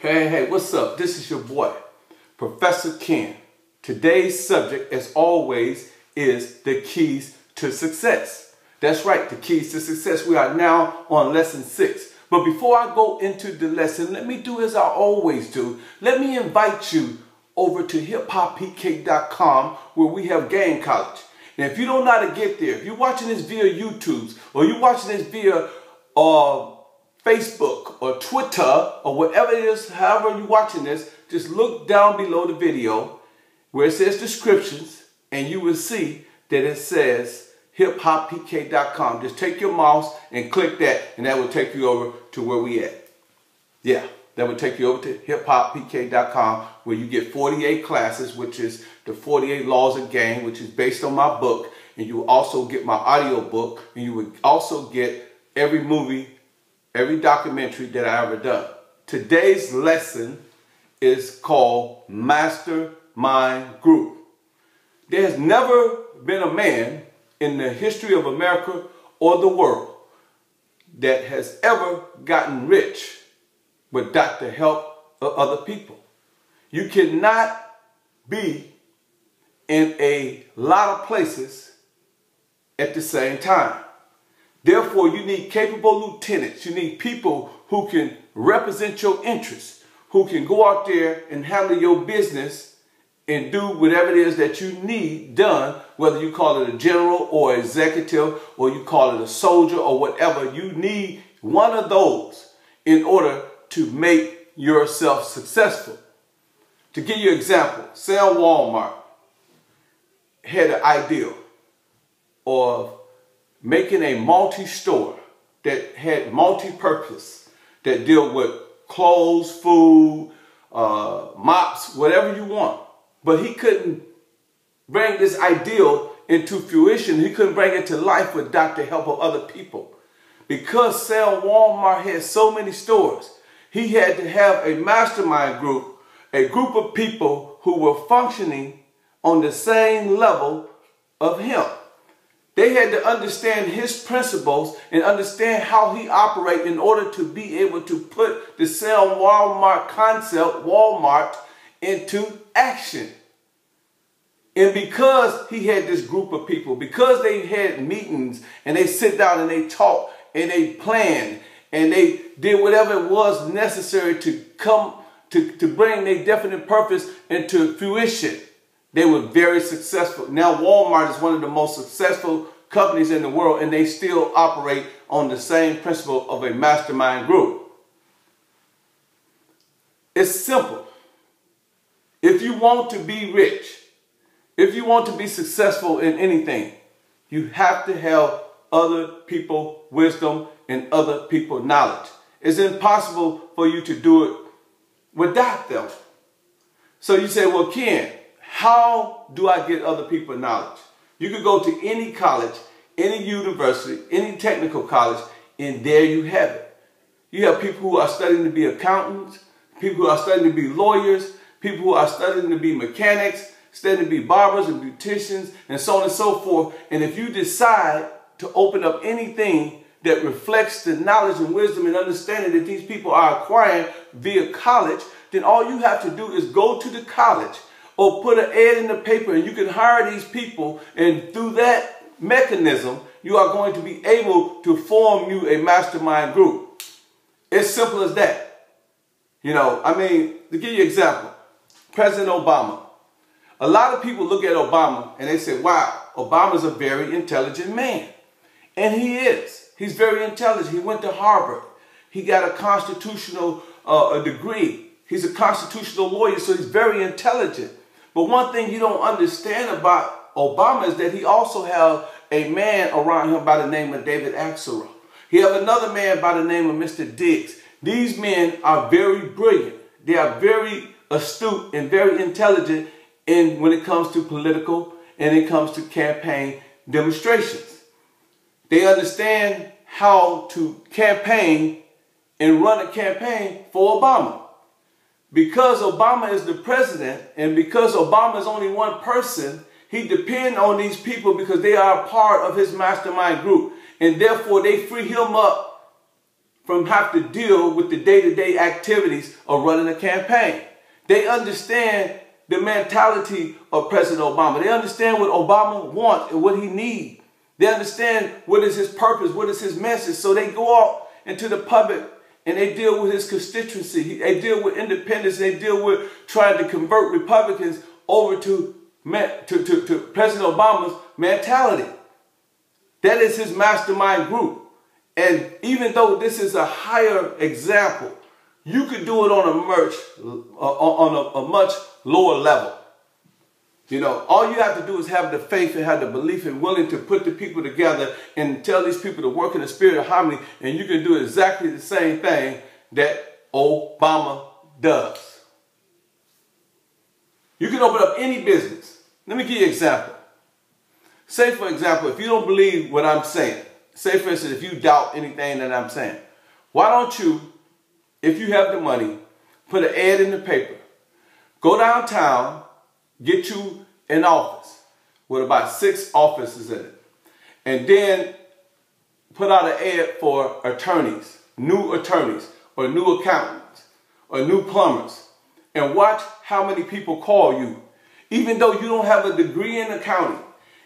Hey, what's up? This is your boy, Professor Ken. Today's subject, as always, is the keys to success. That's right, the keys to success. We are now on lesson 6. But before I go into the lesson, let me do as I always do. Let me invite you over to hiphoppk.com where we have Game College. And if you don't know how to get there, if you're watching this via YouTube or you're watching this via Facebook or Twitter or whatever it is, however you're watching this, just look down below the video where it says descriptions and you will see that it says hiphoppk.com. Just take your mouse and click that and that will take you over to where we at. Yeah, that will take you over to hiphoppk.com where you get 48 classes, which is the 48 Laws of Game, which is based on my book. And you will also get my audio book, and you will also get every movie, every documentary that I ever done. Today's lesson is called Mastermind Group. There has never been a man in the history of America or the world that has ever gotten rich without the help of other people. You cannot be in a lot of places at the same time. Therefore, you need capable lieutenants. You need people who can represent your interests, who can go out there and handle your business and do whatever it is that you need done, whether you call it a general or executive or you call it a soldier or whatever. You need one of those in order to make yourself successful. To give you an example, say Walmart had an ideal of making a multi-store that had multi-purpose, that deal with clothes, food, mops, whatever you want. But he couldn't bring this ideal into fruition. He couldn't bring it to life without the help of other people. Because Walmart had so many stores, he had to have a mastermind group, a group of people who were functioning on the same level of him. They had to understand his principles and understand how he operates in order to be able to put the Walmart concept, Walmart, into action. And because he had this group of people, because they had meetings and they sit down and they talk and they planned and they did whatever it was necessary to come to bring their definite purpose into fruition, they were very successful. Now Walmart is one of the most successful companies in the world, and they still operate on the same principle of a mastermind group. It's simple. If you want to be rich, if you want to be successful in anything, you have to have other people wisdom and other people knowledge. It's impossible for you to do it without them. So you say, well, Ken, how do I get other people knowledge? You could go to any college, any university, any technical college, and there you have it. You have people who are studying to be accountants, people who are studying to be lawyers, people who are studying to be mechanics, studying to be barbers and beauticians, and so on and so forth. And if you decide to open up anything that reflects the knowledge and wisdom and understanding that these people are acquiring via college, then all you have to do is go to the college or put an ad in the paper and you can hire these people, and through that mechanism, you are going to be able to form you a mastermind group. It's simple as that. You know, I mean, to give you an example, President Obama. A lot of people look at Obama and they say, wow, Obama's a very intelligent man. And he is. He's very intelligent. He went to Harvard. He got a constitutional degree. He's a constitutional lawyer, so he's very intelligent. But one thing you don't understand about Obama is that he also has a man around him by the name of David Axelrod. He has another man by the name of Mr. Diggs. These men are very brilliant. They are very astute and very intelligent when it comes to political and it comes to campaign demonstrations. They understand how to campaign and run a campaign for Obama. Because Obama is the president and because Obama is only one person, he depends on these people because they are a part of his mastermind group. And therefore, they free him up from having to deal with the day-to-day activities of running a campaign. They understand the mentality of President Obama. They understand what Obama wants and what he needs. They understand what is his purpose, what is his message. So they go out into the public and they deal with his constituency. They deal with independents. They deal with trying to convert Republicans over to President Obama's mentality. That is his mastermind group. And even though this is a higher example, you could do it on a much lower level. You know, all you have to do is have the faith and have the belief and willing to put the people together and tell these people to work in the spirit of harmony, and you can do exactly the same thing that Obama does. You can open up any business. Let me give you an example. Say, for example, if you don't believe what I'm saying, say, for instance, if you doubt anything that I'm saying, why don't you, if you have the money, put an ad in the paper, go downtown, get you an office with about 6 offices in it, and then put out an ad for attorneys, or new accountants, or new plumbers, and watch how many people call you. Even though you don't have a degree in accounting,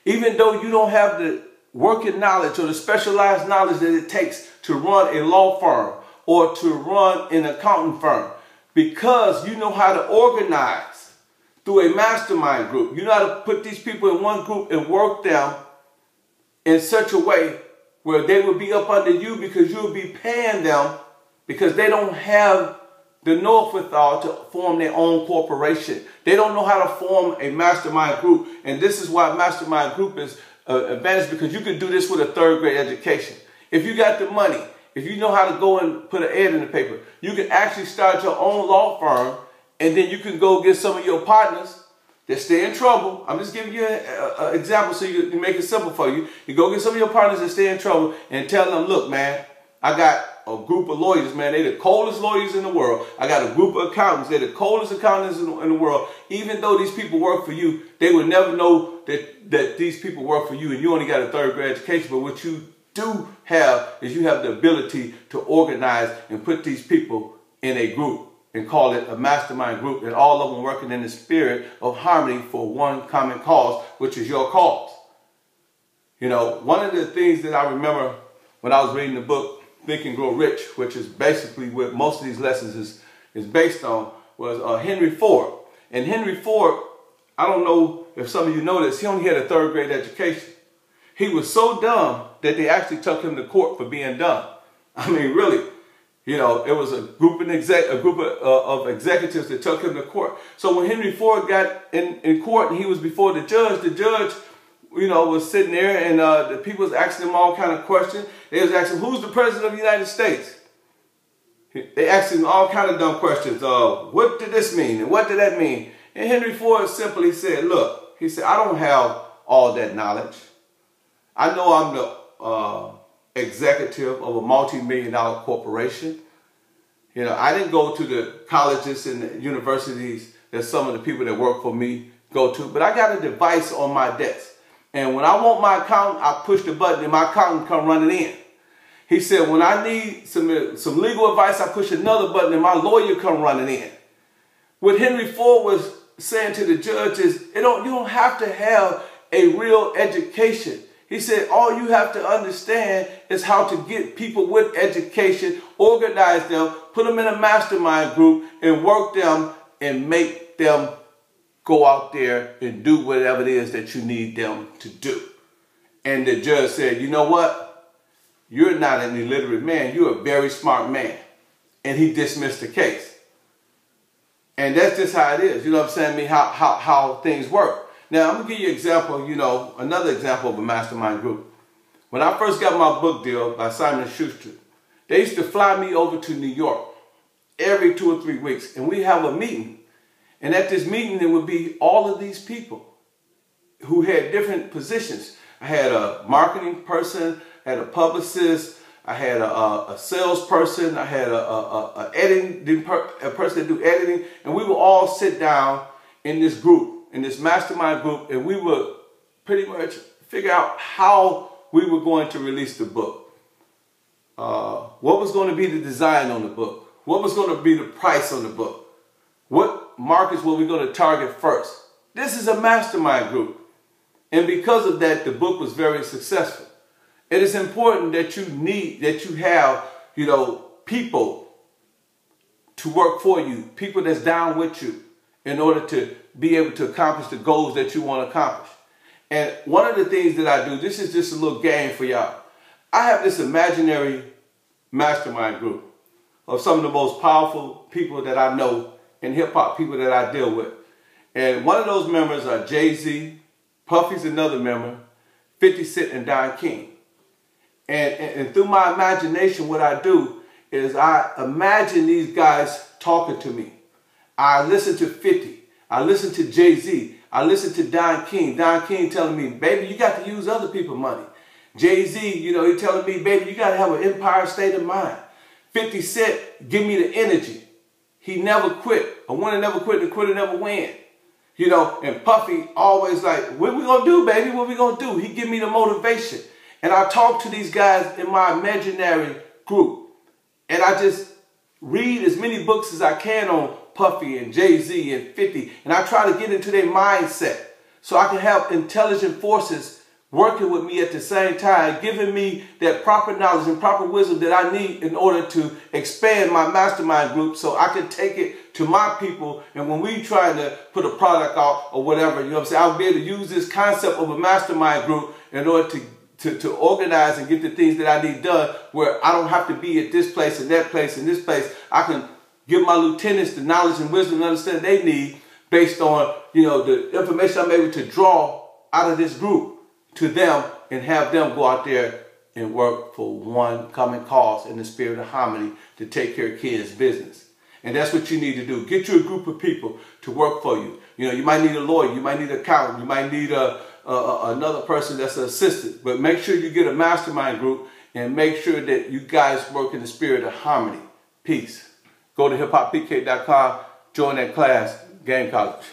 even though you don't have the working knowledge or the specialized knowledge that it takes to run a law firm or to run an accounting firm, because you know how to organize through a mastermind group. You know how to put these people in one group and work them in such a way where they will be up under you, because you'll be paying them because they don't have the know-withal to form their own corporation. They don't know how to form a mastermind group. And this is why mastermind group is advantage, because you can do this with a 3rd grade education. If you got the money, if you know how to go and put an ad in the paper, you can actually start your own law firm, and then you can go get some of your partners that stay in trouble. I'm just giving you an example so you can make it simple for you. You go get some of your partners that stay in trouble and tell them, look, man, I got a group of lawyers, man. They're the coldest lawyers in the world. I got a group of accountants. They're the coldest accountants in the world. Even though these people work for you, they would never know that these people work for you, and you only got a 3rd grade education. But what you do have is you have the ability to organize and put these people in a group and call it a mastermind group, and all of them working in the spirit of harmony for one common cause, which is your cause. You know, one of the things that I remember when I was reading the book Think and Grow Rich, which is basically what most of these lessons is based on, was Henry Ford. And Henry Ford, I don't know if some of you know this, he only had a 3rd grade education. He was so dumb that they actually took him to court for being dumb. I mean, really. You know, it was a group of executives that took him to court. So when Henry Ford got in court and he was before the judge, you know, was sitting there, and the people was asking him all kind of questions. They was asking, who's the president of the United States? They asked him all kind of dumb questions. What did this mean? And what did that mean? And Henry Ford simply said, look, he said, I don't have all that knowledge. I know I'm the executive of a multi-million-dollar corporation. You know, I didn't go to the colleges and the universities that some of the people that work for me go to, but I got a device on my desk. And when I want my accountant, I push the button and my accountant come running in. He said, when I need some legal advice, I push another button and my lawyer come running in. What Henry Ford was saying to the judge is, you don't have to have a real education. He said, all you have to understand is how to get people with education, organize them, put them in a mastermind group, and work them and make them go out there and do whatever it is that you need them to do. And the judge said, you know what? You're not an illiterate man. You're a very smart man. And he dismissed the case. And that's just how it is. You know what I'm saying? I mean, how things work. Now, I'm going to give you an example, you know, another example of a mastermind group. When I first got my book deal by Simon & Schuster, they used to fly me over to New York every 2 or 3 weeks, and we have a meeting. And at this meeting, there would be all of these people who had different positions. I had a marketing person, I had a publicist, I had a salesperson, I had a person that do editing, and we would all sit down in this group, in this mastermind group, and we would pretty much figure out how we were going to release the book. what was going to be the design on the book, what was going to be the price on the book, what markets were we going to target first. This is a mastermind group. And because of that, the book was very successful. It is important that you have, people to work for you, people that's down with you in order to be able to accomplish the goals that you want to accomplish. And one of the things that I do, this is just a little game for y'all. I have this imaginary mastermind group of some of the most powerful people that I know in hip-hop, people that I deal with. And one of those members are Jay-Z, Puffy's another member, 50 Cent, and Don King. And through my imagination, what I do is I imagine these guys talking to me. I listen to 50. I listen to Jay-Z. I listen to Don King. Don King telling me, baby, you got to use other people's money. Jay-Z, he telling me, baby, you got to have an empire state of mind. 50 Cent, give me the energy. He never quit. A winner never quit, and a quitter never win. And Puffy always like, what we gonna do, baby? What we gonna do? He give me the motivation. And I talk to these guys in my imaginary group. And I just read as many books as I can on Puffy and Jay-Z and 50. And I try to get into their mindset so I can have intelligent forces working with me at the same time, giving me that proper knowledge and proper wisdom that I need in order to expand my mastermind group so I can take it to my people. And when we trying to put a product out or whatever, I'll be able to use this concept of a mastermind group in order to organize and get the things that I need done, where I don't have to be at this place and that place and this place. I can give my lieutenants the knowledge and wisdom and understanding they need based on, the information I'm able to draw out of this group to them, and have them go out there and work for one common cause in the spirit of harmony to take care of kids' business. And that's what you need to do. Get you a group of people to work for you. You might need a lawyer, you might need an accountant, you might need another person that's an assistant. But make sure you get a mastermind group and make sure that you guys work in the spirit of harmony. Peace. Go to hiphopPK.com, join that class, Game College.